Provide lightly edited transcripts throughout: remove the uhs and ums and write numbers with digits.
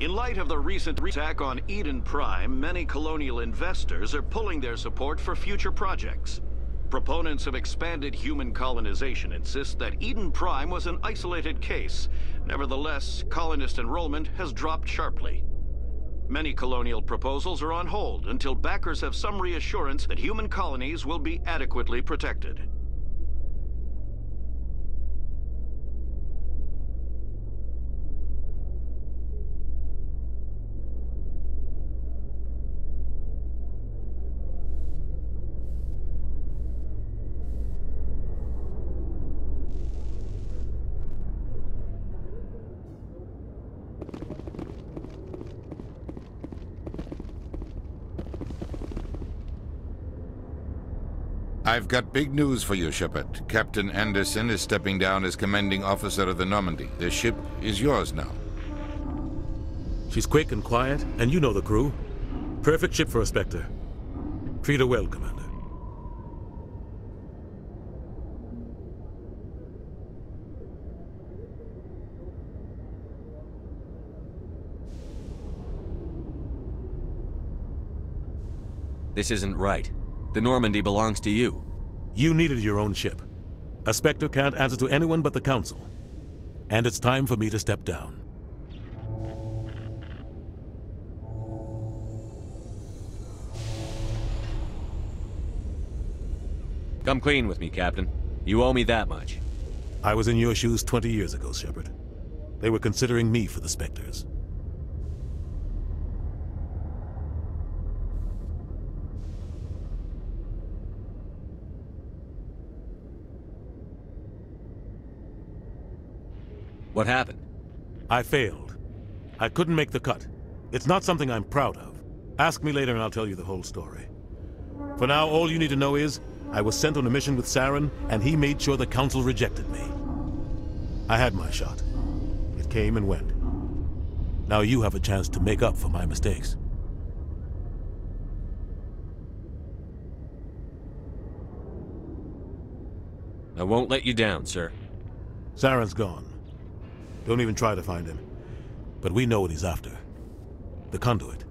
In light of the recent attack on Eden Prime, many colonial investors are pulling their support for future projects. Proponents of expanded human colonization insist that Eden Prime was an isolated case. Nevertheless, colonist enrollment has dropped sharply. Many colonial proposals are on hold until backers have some reassurance that human colonies will be adequately protected. I've got big news for you, Shepard. Captain Anderson is stepping down as commanding officer of the Normandy. The ship is yours now. She's quick and quiet, and you know the crew. Perfect ship for a Spectre. Treat her well, Commander. This isn't right. The Normandy belongs to you. You needed your own ship. A Spectre can't answer to anyone but the Council. And it's time for me to step down. Come clean with me, Captain. You owe me that much. I was in your shoes 20 years ago, Shepard. They were considering me for the Spectres. What happened? I failed. I couldn't make the cut. It's not something I'm proud of. Ask me later and I'll tell you the whole story. For now, all you need to know is, I was sent on a mission with Saren, and he made sure the Council rejected me. I had my shot. It came and went. Now you have a chance to make up for my mistakes. I won't let you down, sir. Saren's gone. Don't even try to find him. But we know what he's after. The conduit.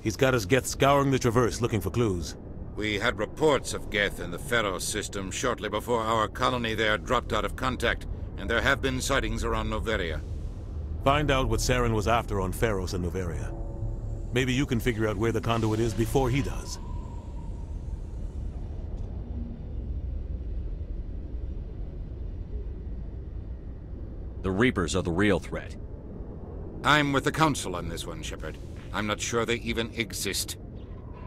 He's got his Geth scouring the Traverse looking for clues. We had reports of Geth in the Pharos system shortly before our colony there dropped out of contact, and there have been sightings around Noveria. Find out what Saren was after on Pharos and Noveria. Maybe you can figure out where the conduit is before he does. The Reapers are the real threat. I'm with the Council on this one, Shepard. I'm not sure they even exist.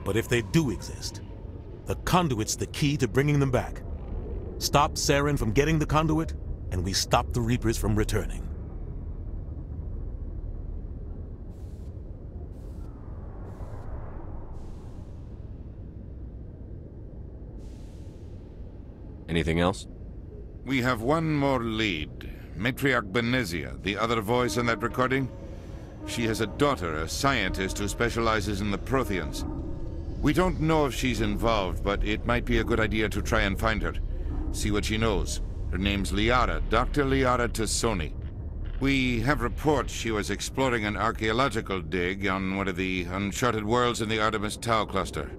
But if they do exist, the conduit's the key to bringing them back. Stop Saren from getting the conduit, and we stop the Reapers from returning. Anything else? We have one more lead. Matriarch Benezia, the other voice in that recording. She has a daughter, a scientist who specializes in the Protheans. We don't know if she's involved, but it might be a good idea to try and find her. See what she knows. Her name's Liara, Dr. Liara Tassoni. We have reports she was exploring an archaeological dig on one of the uncharted worlds in the Artemis Tau cluster.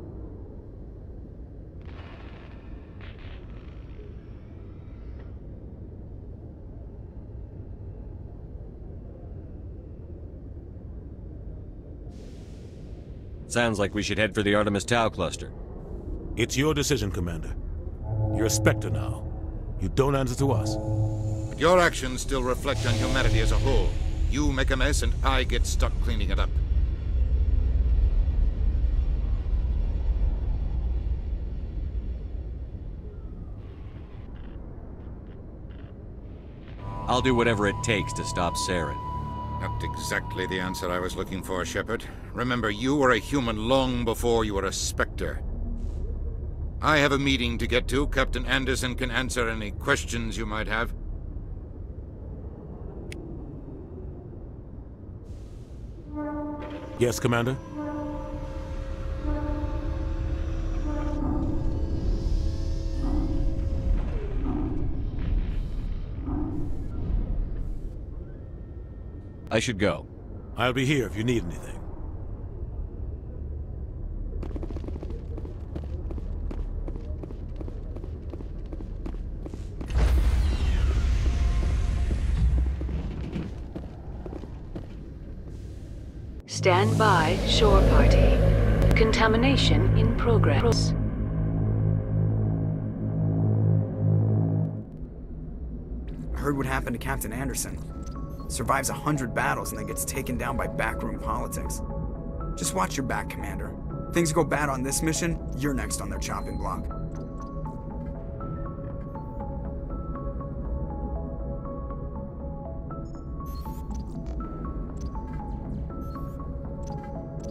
Sounds like we should head for the Artemis Tau cluster. It's your decision, Commander. You're a Spectre now. You don't answer to us. But your actions still reflect on humanity as a whole. You make a mess and I get stuck cleaning it up. I'll do whatever it takes to stop Saren. Not exactly the answer I was looking for, Shepard. Remember, you were a human long before you were a Spectre. I have a meeting to get to. Captain Anderson can answer any questions you might have. Yes, Commander? I should go. I'll be here if you need anything. Stand by, shore party. Contamination in progress. Heard what happened to Captain Anderson. Survives 100 battles and then gets taken down by backroom politics. Just watch your back, Commander. Things go bad on this mission, you're next on their chopping block.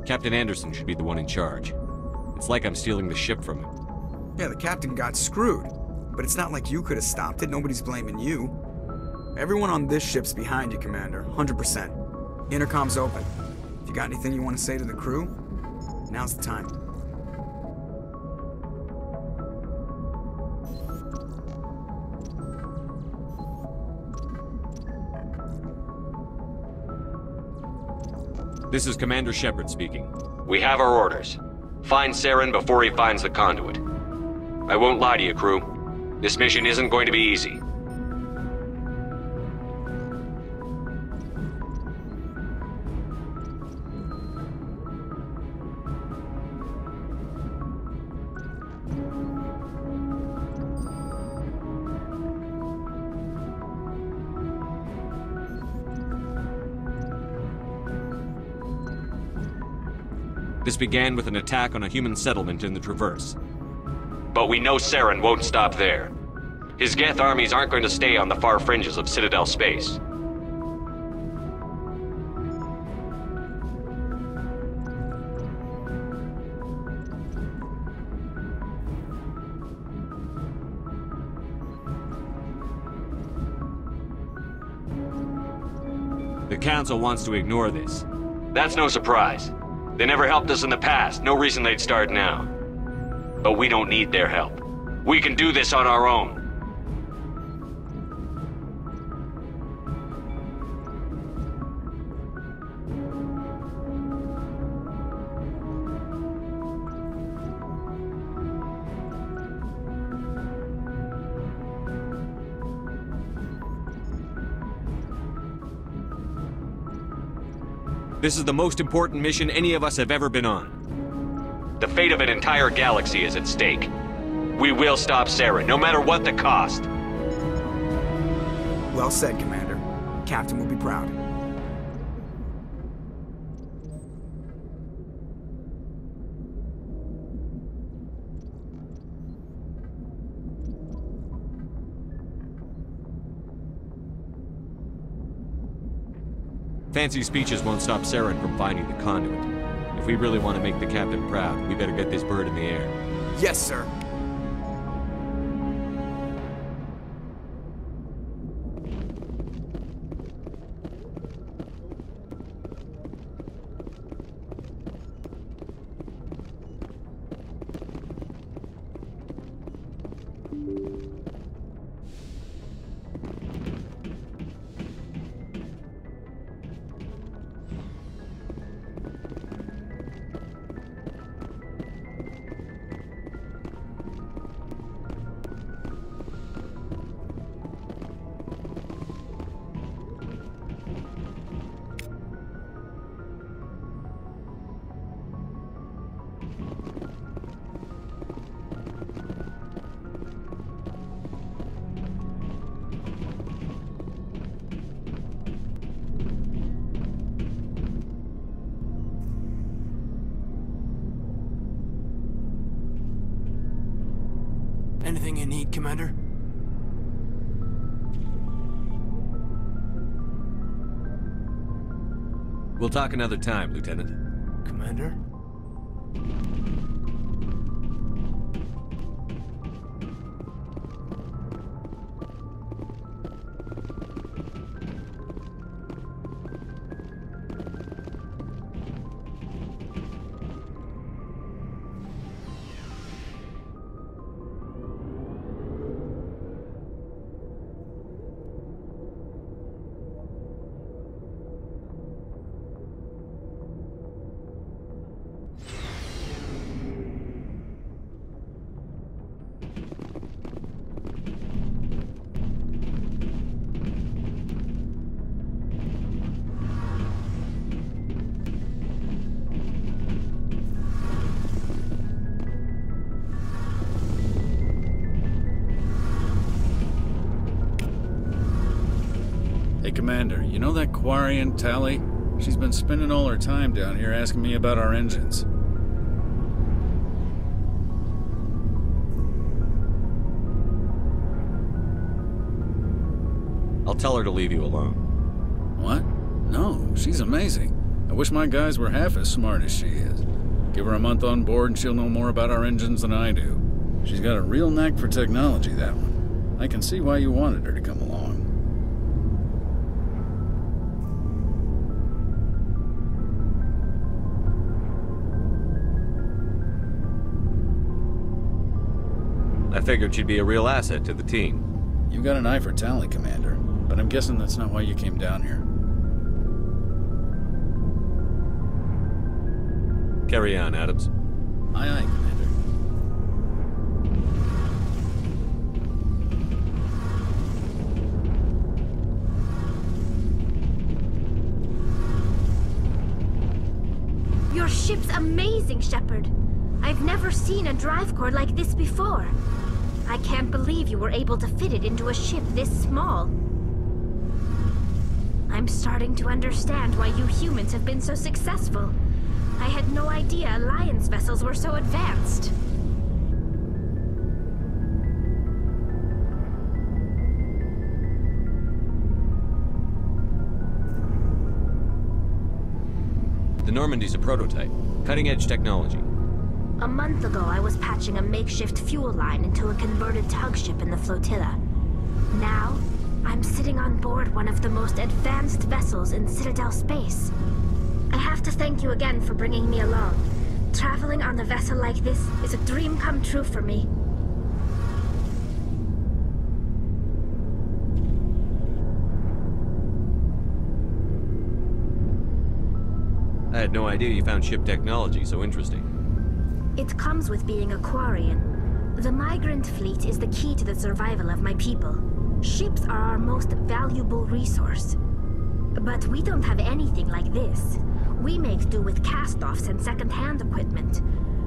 Captain Anderson should be the one in charge. It's like I'm stealing the ship from him. Yeah, the captain got screwed. But it's not like you could have stopped it. Nobody's blaming you. Everyone on this ship's behind you, Commander. 100%. Intercom's open. If you got anything you want to say to the crew, now's the time. This is Commander Shepard speaking. We have our orders. Find Saren before he finds the conduit. I won't lie to you, crew. This mission isn't going to be easy. This began with an attack on a human settlement in the Traverse. But we know Saren won't stop there. His Geth armies aren't going to stay on the far fringes of Citadel space. The Council wants to ignore this. That's no surprise. They never helped us in the past, no reason they'd start now. But we don't need their help. We can do this on our own. This is the most important mission any of us have ever been on. The fate of an entire galaxy is at stake. We will stop Saren, no matter what the cost. Well said, Commander. Captain will be proud. Fancy speeches won't stop Saren from finding the conduit. If we really want to make the captain proud, we better get this bird in the air. Yes, sir. Anything you need, Commander? We'll talk another time, Lieutenant. Commander? Commander, you know that Quarian, Tally? She's been spending all her time down here asking me about our engines. I'll tell her to leave you alone. What? No, she's amazing. I wish my guys were half as smart as she is. Give her a month on board and she'll know more about our engines than I do. She's got a real knack for technology, that one. I can see why you wanted her to come along. I figured she'd be a real asset to the team. You've got an eye for Tally, Commander, but I'm guessing that's not why you came down here. Carry on, Adams. Aye, aye, Commander. Your ship's amazing, Shepard. I've never seen a drive core like this before. I can't believe you were able to fit it into a ship this small. I'm starting to understand why you humans have been so successful. I had no idea Alliance vessels were so advanced. The Normandy's a prototype. Cutting-edge technology. A month ago, I was patching a makeshift fuel line into a converted tug ship in the flotilla. Now, I'm sitting on board one of the most advanced vessels in Citadel space. I have to thank you again for bringing me along. Traveling on a vessel like this is a dream come true for me. I had no idea you found ship technology so interesting. It comes with being a Quarian. The migrant fleet is the key to the survival of my people. Ships are our most valuable resource. But we don't have anything like this. We make do with cast-offs and second-hand equipment.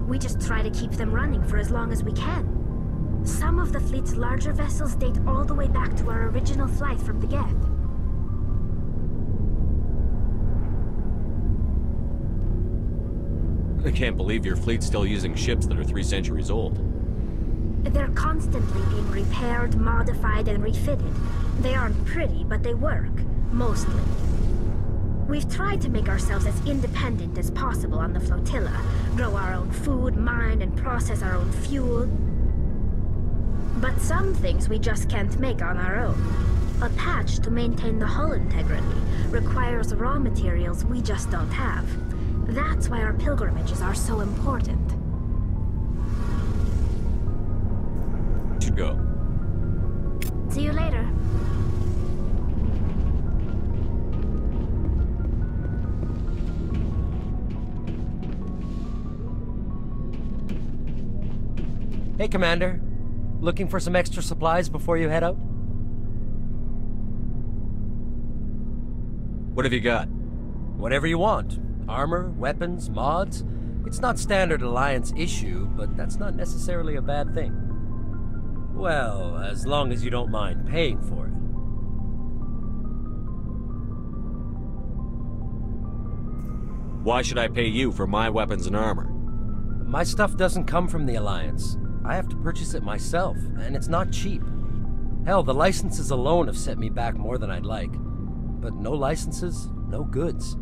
We just try to keep them running for as long as we can. Some of the fleet's larger vessels date all the way back to our original flight from the Geth. I can't believe your fleet's still using ships that are 3 centuries old. They're constantly being repaired, modified, and refitted. They aren't pretty, but they work. Mostly. We've tried to make ourselves as independent as possible on the flotilla. Grow our own food, mine, and process our own fuel. But some things we just can't make on our own. A patch to maintain the hull integrity requires raw materials we just don't have. That's why our pilgrimages are so important. Should go. See you later. Hey, Commander. Looking for some extra supplies before you head out? What have you got? Whatever you want. Armor, weapons, mods. It's not standard Alliance issue, but that's not necessarily a bad thing. Well, as long as you don't mind paying for it. Why should I pay you for my weapons and armor? My stuff doesn't come from the Alliance. I have to purchase it myself, and it's not cheap. Hell, the licenses alone have set me back more than I'd like. But no licenses, no goods.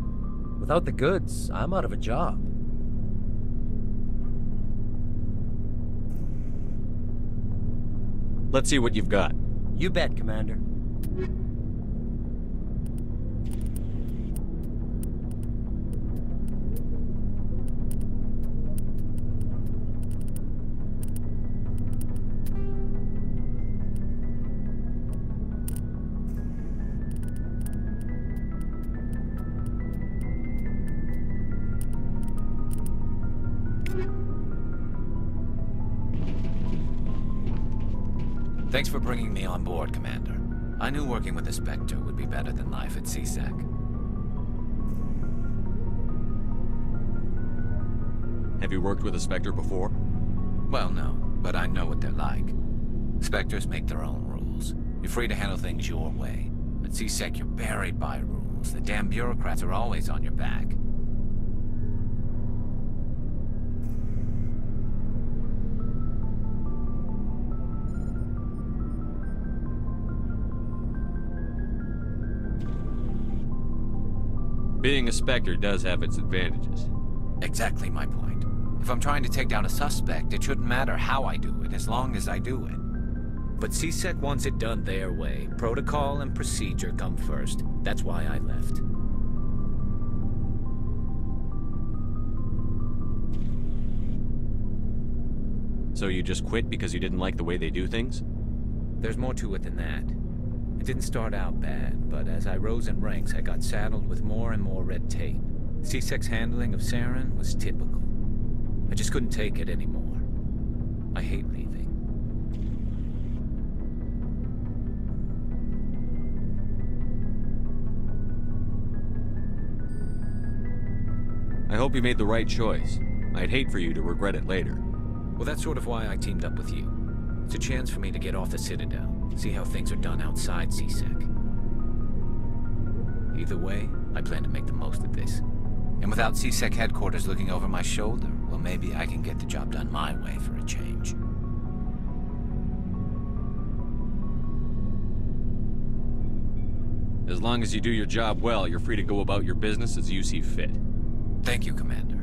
Without the goods, I'm out of a job. Let's see what you've got. You bet, Commander. Thanks for bringing me on board, Commander. I knew working with the Spectre would be better than life at CSEC. Have you worked with a Spectre before? Well, no, but I know what they're like. Spectres make their own rules. You're free to handle things your way. At C-Sec, you're buried by rules. The damn bureaucrats are always on your back. Being a Spectre does have its advantages. Exactly my point. If I'm trying to take down a suspect, it shouldn't matter how I do it, as long as I do it. But C-Sec wants it done their way. Protocol and procedure come first. That's why I left. So you just quit because you didn't like the way they do things? There's more to it than that. It didn't start out bad, but as I rose in ranks, I got saddled with more and more red tape. C-Sec's handling of Saren was typical. I just couldn't take it anymore. I hate leaving. I hope you made the right choice. I'd hate for you to regret it later. Well, that's sort of why I teamed up with you. It's a chance for me to get off the Citadel, see how things are done outside C-Sec. Either way, I plan to make the most of this. And without C-Sec headquarters looking over my shoulder, well, maybe I can get the job done my way for a change. As long as you do your job well, you're free to go about your business as you see fit. Thank you, Commander.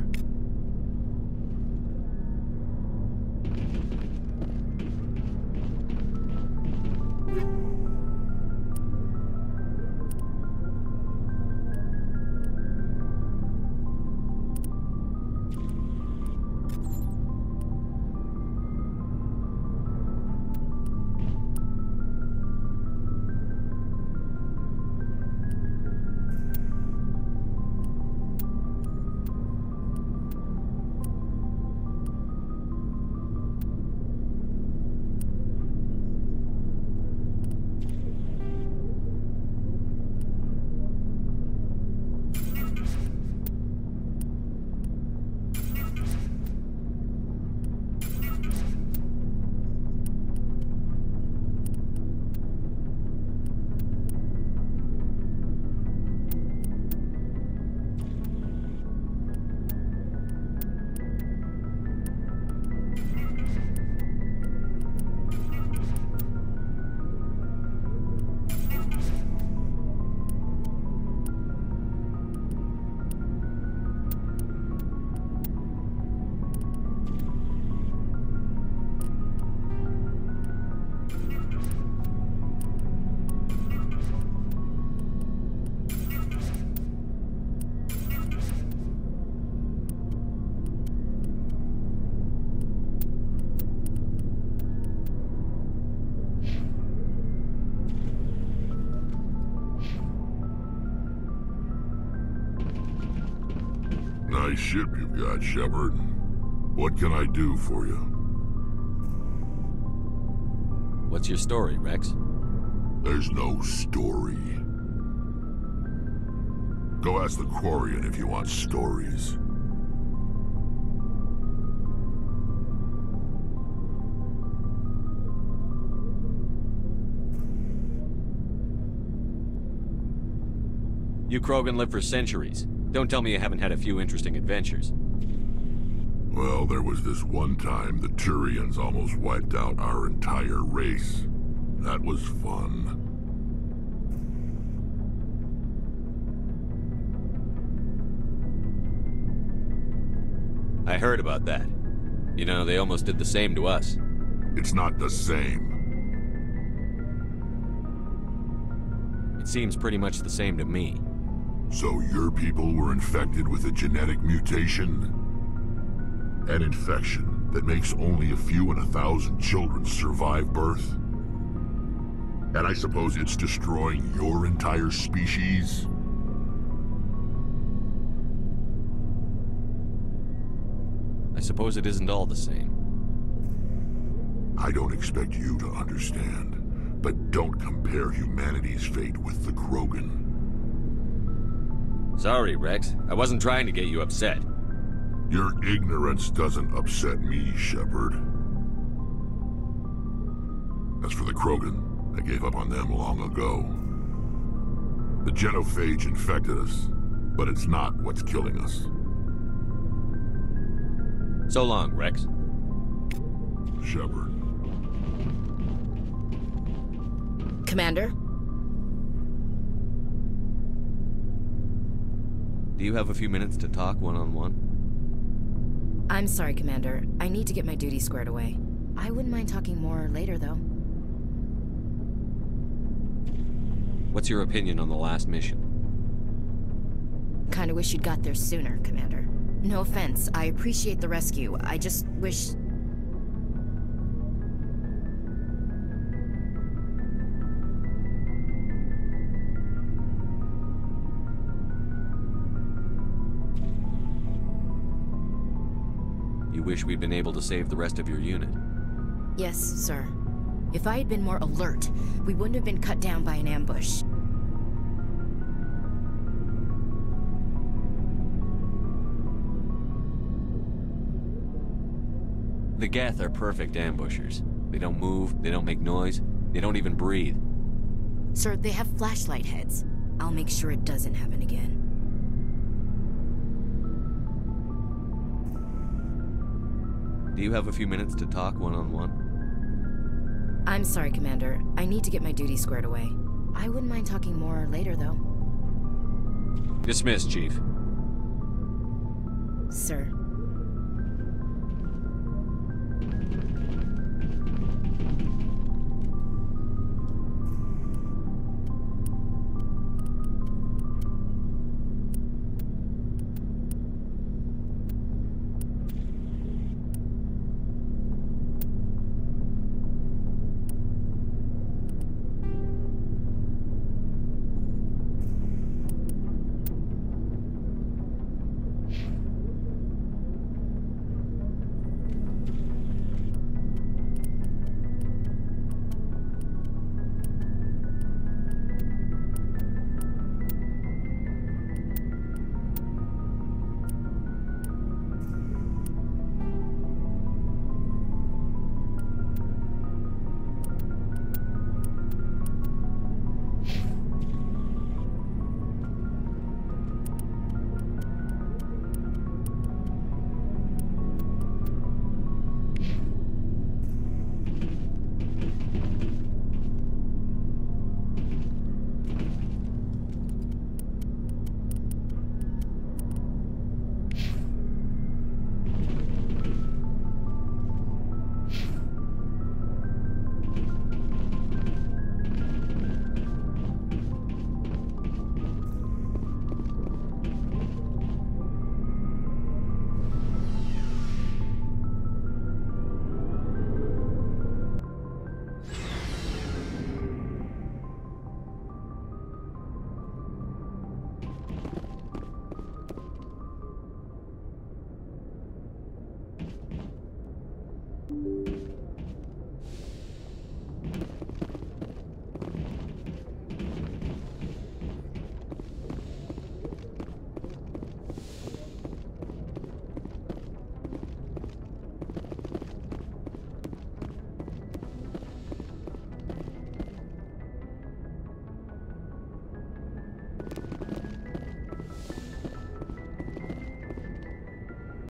Nice ship you've got, Shepard. What can I do for you? What's your story, Rex? There's no story. Go ask the Quarian if you want stories. You Krogan live for centuries. Don't tell me you haven't had a few interesting adventures. Well, there was this one time the Turians almost wiped out our entire race. That was fun. I heard about that. You know, they almost did the same to us. It's not the same. It seems pretty much the same to me. So your people were infected with a genetic mutation? An infection that makes only a few in 1,000 children survive birth? And I suppose it's destroying your entire species? I suppose it isn't all the same. I don't expect you to understand, but don't compare humanity's fate with the Krogan. Sorry, Rex. I wasn't trying to get you upset. Your ignorance doesn't upset me, Shepard. As for the Krogan, I gave up on them long ago. The genophage infected us, but it's not what's killing us. So long, Rex. Shepard. Commander? Do you have a few minutes to talk one-on-one? I'm sorry, Commander. I need to get my duty squared away. I wouldn't mind talking more later, though. What's your opinion on the last mission? Kinda wish you'd got there sooner, Commander. No offense, I appreciate the rescue. I just wish... You wish we'd been able to save the rest of your unit? Yes, sir. If I had been more alert, we wouldn't have been cut down by an ambush. The Geth are perfect ambushers. They don't move, they don't make noise, they don't even breathe. Sir, they have flashlight heads. I'll make sure it doesn't happen again. Do you have a few minutes to talk one-on-one? I'm sorry, Commander. I need to get my duty squared away. I wouldn't mind talking more later, though. Dismissed, Chief. Sir.